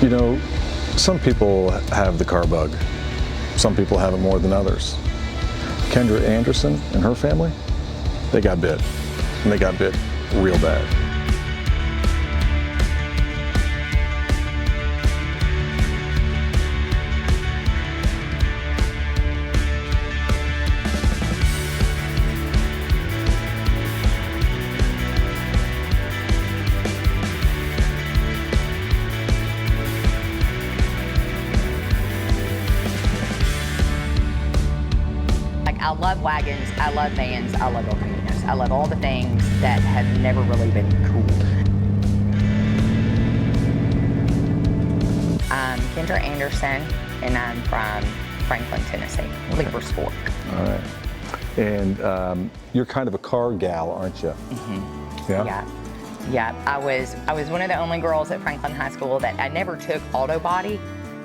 You know, some people have the car bug. Some people have it more than others. Kendra Anderson and her family, they got bit. And they got bit real bad. I love wagons, I love vans, I love El Caminos. I love all the things that have never really been cool. I'm Kendra Anderson, and I'm from Franklin, Tennessee, Leaper's Fork. All right. And you're kind of a car gal, aren't you? Mm-hmm. Yeah? Yeah. I was one of the only girls at Franklin High School that I never took auto body,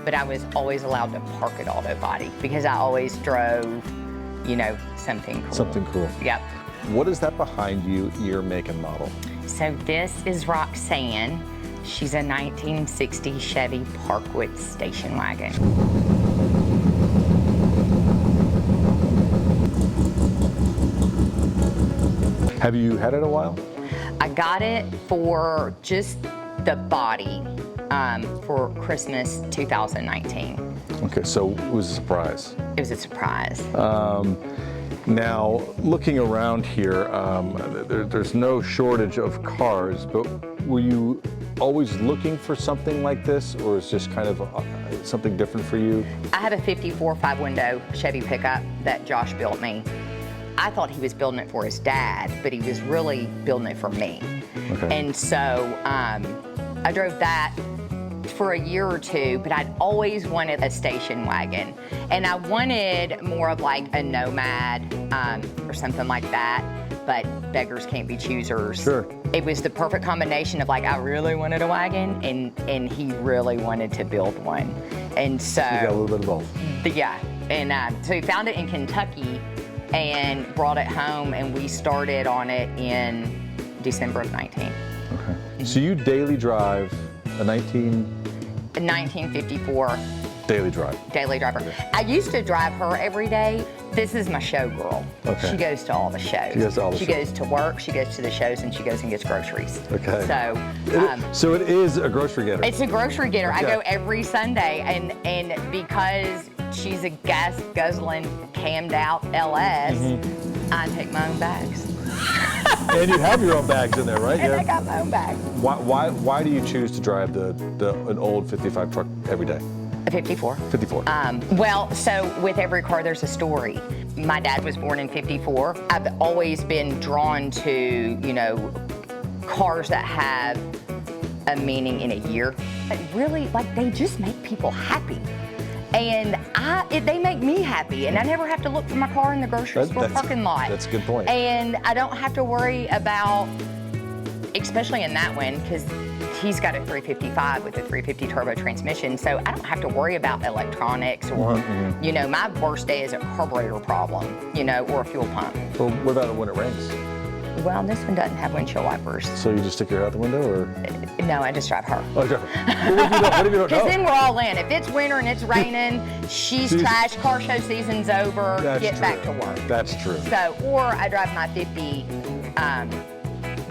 but I was always allowed to park at auto body because I always drove, you know, something cool. Something cool. Yep. What is that behind you, year, make, and model? So this is Roxan. She's a 1960 Chevy Parkwood station wagon. Have you had it a while? I got it for just the body for Christmas 2019. Okay, so it was a surprise. It was a surprise. Now, looking around here, there's no shortage of cars, but were you always looking for something like this, or is this kind of something different for you? I have a 54 5-window Chevy pickup that Josh built me. I thought he was building it for his dad, but he was really building it for me. Okay. And so I drove that for a year or two, but I'd always wanted a station wagon. And I wanted more of like a Nomad or something like that, but beggars can't be choosers. Sure. It was the perfect combination of like, I really wanted a wagon and he really wanted to build one. And so— You got a little bit of both. Yeah, and so we found it in Kentucky and brought it home, and we started on it in December of 19. Okay. So you daily drive a 1954 daily drive. daily driver. Okay. I used to drive her every day. This is my show girl. Okay. She goes to all the shows. She goes to all the She shows. goes to work, she goes to the shows, and she goes and gets groceries. Okay. So, So it is a grocery getter. it's a grocery getter. Okay. I go every Sunday, and because she's a gas guzzling, cammed out LS, I take my own bags. And you have your own bags in there, right? And I got my own bag. Why do you choose to drive an old 55 truck every day? A 54. 54. Well, so with every car, there's a story. My dad was born in 54. I've always been drawn to, you know, cars that have a meaning in a year. But really, like, they just make people happy. And they make me happy, and I never have to look for my car in the grocery store parking lot. That's a good point. And I don't have to worry about, especially in that one, because he's got a 355 with a 350 turbo transmission, so I don't have to worry about electronics or, you know, my worst day is a carburetor problem, you know, or a fuel pump. Well, what about when it rains? Well, this one doesn't have windshield wipers. So you just stick your head out the window, or? No, I just drive her. Oh, different. Well, what if you don't Because know? then we're all in. If it's winter and it's raining, she's trash, car show season's over, That's get true. back to work. That's true. So, or I drive my 50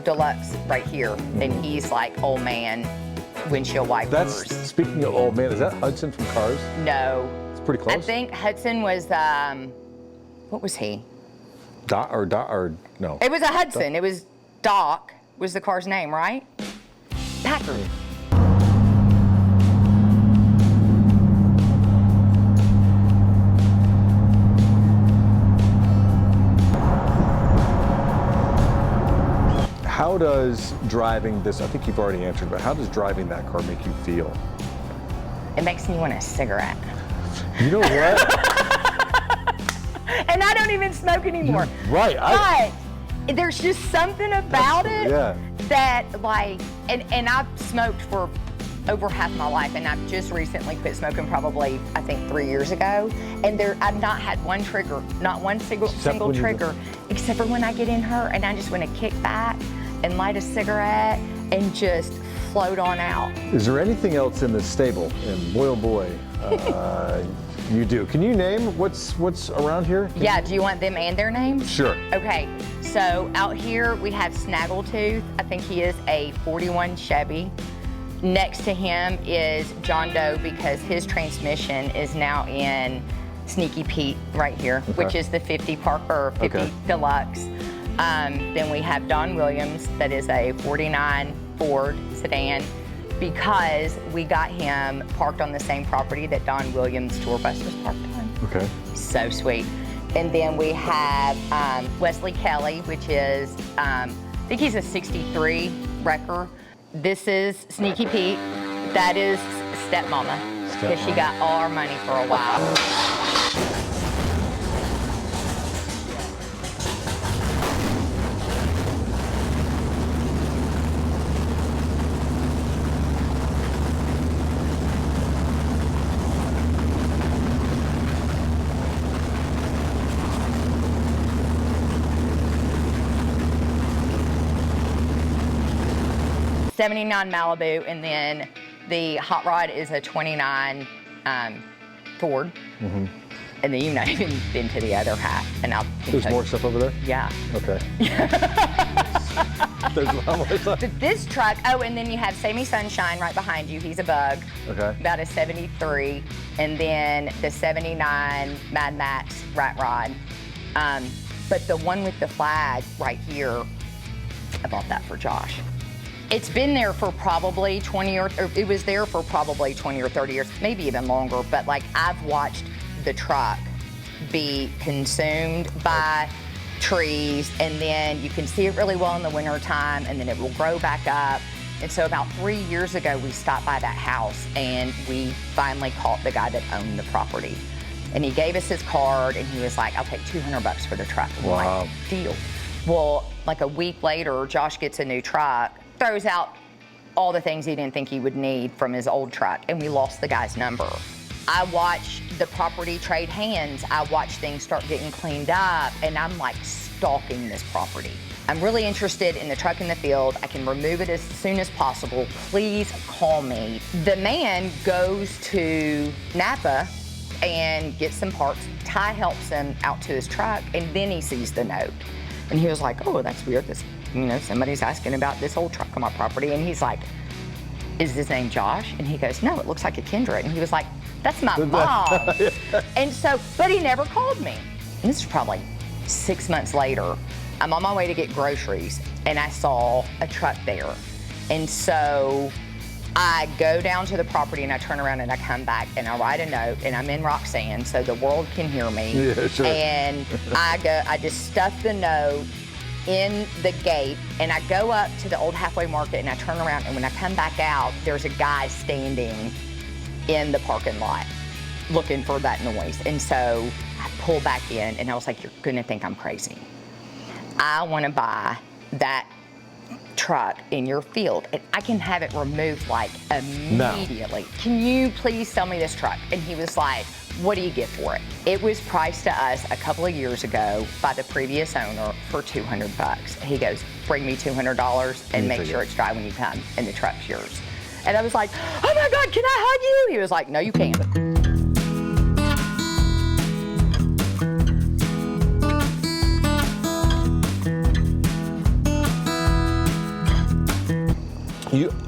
Deluxe right here, and he's like old man windshield wipers. That's, speaking of old man, is that Hudson from Cars? No. It's pretty close. I think Hudson was, what was he? Dot or no? It was a Hudson. It was Doc was the car's name, right? Packard. How does driving this, I think you've already answered, but how does driving that car make you feel? It makes me want a cigarette. You know what? And I don't even smoke anymore. Right. But there's just something about it Yeah. that, like, and I've smoked for over half my life, and I've just recently quit smoking probably, I think, 3 years ago. And I've not had one trigger, not one single trigger, except for when I get in her and I just want to kick back and light a cigarette and just float on out. Is there anything else in this stable? And boy, oh boy, you do. Can you name what's around here? Yeah, do you want them and their names? Sure. Okay, so out here we have Snaggletooth. I think he is a 41 Chevy. Next to him is John Doe because his transmission is now in Sneaky Pete right here, which is the 50 Deluxe. Then we have Don Williams, that is a 49 Ford sedan, because we got him parked on the same property that Don Williams' tour bus was parked on. Okay. So sweet. And then we have Wesley Kelly, which is, I think he's a 63 wrecker. This is Sneaky Pete. That is Stepmama, because she got all our money for a while. '79 Malibu, and then the hot rod is a 29 Ford. And then you've not even been to the other half. And There's more stuff over there? Yeah. Okay. There's a lot more stuff. But this truck, oh, and then you have Sammy Sunshine right behind you. He's a bug. Okay. About a 73. And then the 79 Mad Max rat rod. But the one with the flag right here, I bought that for Josh. It's been there for probably 20 or it was there for probably 20 or 30 years, maybe even longer, but like I've watched the truck be consumed by trees, and then you can see it really well in the winter time, and then it will grow back up. And so about 3 years ago, we stopped by that house and we finally caught the guy that owned the property. And he gave us his card and he was like, I'll take $200 for the truck. And we're like, deal. Well, like a week later, Josh gets a new truck, throws out all the things he didn't think he would need from his old truck, and we lost the guy's number. I watch the property trade hands. I watch things start getting cleaned up, and I'm like stalking this property. I'm really interested in the truck in the field. I can remove it as soon as possible. Please call me. The man goes to Napa and gets some parts. Ty helps him out to his truck, and then he sees the note. And he was like, oh, that's weird. This, somebody's asking about this old truck on my property. And he's like, is his name Josh? And he goes, no, it looks like a Kendra. And he was like, that's my mom. And so, but he never called me. And this is probably 6 months later. I'm on my way to get groceries, and I saw a truck there. And so I go down to the property, and I turn around, and I come back, and I write a note, and I'm in Roxan, so the world can hear me. Yeah, sure. And I just stuff the note in the gate, and I go up to the old halfway market, and I turn around, and when I come back out, there's a guy standing in the parking lot looking for that noise. And so I pull back in, and I was like, you're gonna think I'm crazy. I wanna buy that truck in your field, and I can have it removed like immediately. No. Can you please sell me this truck? And he was like, what do you get for it? It was priced to us a couple of years ago by the previous owner for $200. He goes, bring me $200 and make sure it's dry when you come, and the truck's yours. And I was like, oh my God, can I hug you? He was like, no, you can't.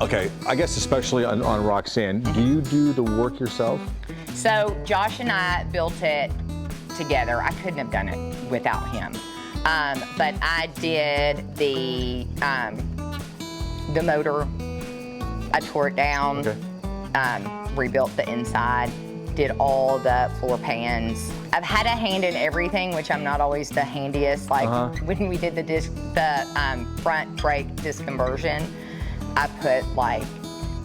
Okay, I guess especially on Roxan, do you do the work yourself? So Josh and I built it together. I couldn't have done it without him. But I did the motor. I tore it down, rebuilt the inside, did all the floor pans. I've had a hand in everything, which I'm not always the handiest. Like when we did the front brake disc conversion, I put like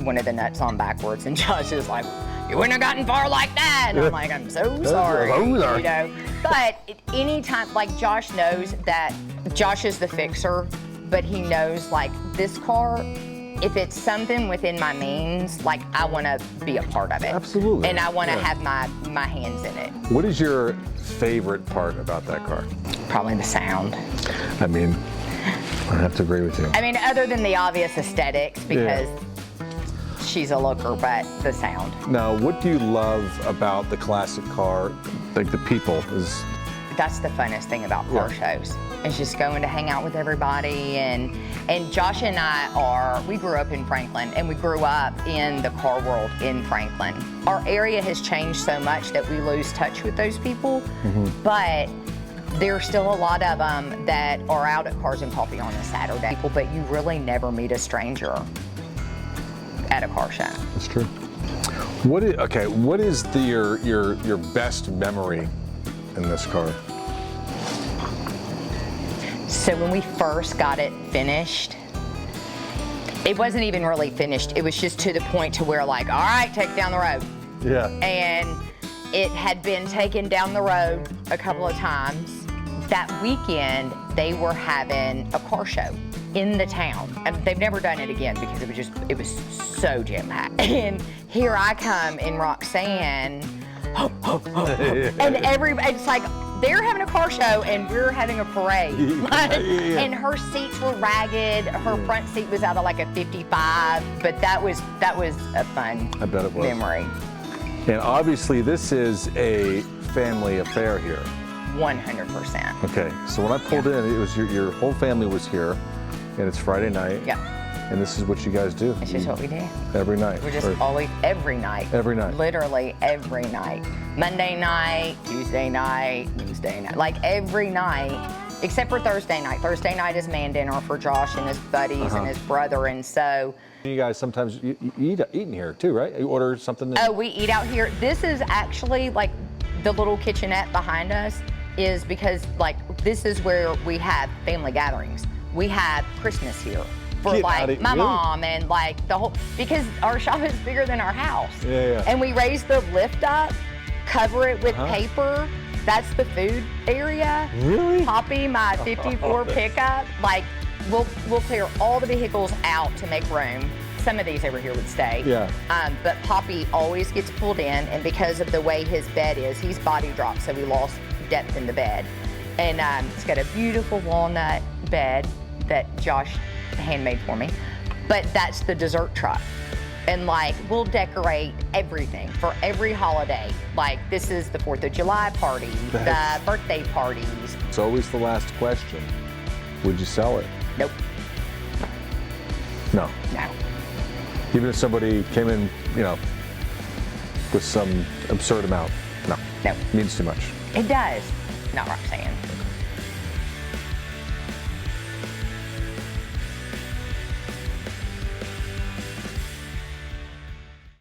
one of the nuts on backwards, and Josh is like, you wouldn't have gotten far like that. And I'm like, I'm so sorry, you know. But anytime, like Josh knows that Josh is the fixer, but he knows like this car, if it's something within my means, like I want to be a part of it. Absolutely. And I want to have my hands in it. What is your favorite part about that car? Probably the sound. I mean, I have to agree with you. I mean, other than the obvious aesthetics, because she's a looker, but the sound. Now, what do you love about the classic car? Like the people is. That's the funnest thing about car shows. It's just going to hang out with everybody. And Josh and I we grew up in Franklin, and we grew up in the car world in Franklin. Our area has changed so much that we lose touch with those people, but there's still a lot of them that are out at Cars and Coffee on a Saturday. But you really never meet a stranger at a car show. That's true. What is your best memory in this car? So when we first got it finished, it wasn't even really finished. It was just to the point to where like, all right, take it down the road. Yeah. And it had been taken down the road a couple of times. That weekend, they were having a car show in the town. And they've never done it again because it was so jam-packed. And here I come in Roxan, and everybody, it's like, they're having a car show and we're having a parade. And her seats were ragged. Her front seat was out of like a 55, but that was a fun I bet it was. memory. And obviously this is a family affair here. 100%. Okay, so when I pulled in, it was your whole family was here, and it's Friday night. Yeah. And this is what you guys do. It's just what we do. Every night. We're just always, every night. Every night. Literally every night. Monday night, Tuesday night, Wednesday night. Like every night, except for Thursday night. Thursday night is man dinner for Josh and his buddies and his brother, and so. You guys sometimes you eat in here too, right? You order something. Oh, we eat out here. This is actually like the little kitchenette behind us is because like this is where we have family gatherings. We have Christmas here. For like my mom and like the whole, because our shop is bigger than our house. Yeah. And we raise the lift up, cover it with paper. That's the food area. Really? Poppy, my 54 pickup, like we'll clear all the vehicles out to make room. Some of these over here would stay. Yeah. But Poppy always gets pulled in, and because of the way his bed is, he's body dropped, so we lost depth in the bed. And it's got a beautiful walnut bed that Josh handmade for me, but that's the dessert truck. And like, we'll decorate everything for every holiday. Like this is the 4th of July party, the birthday parties. It's always the last question. Would you sell it? Nope. No. No. Even if somebody came in, with some absurd amount. No. No. Means too much. It does. Not Roxanne.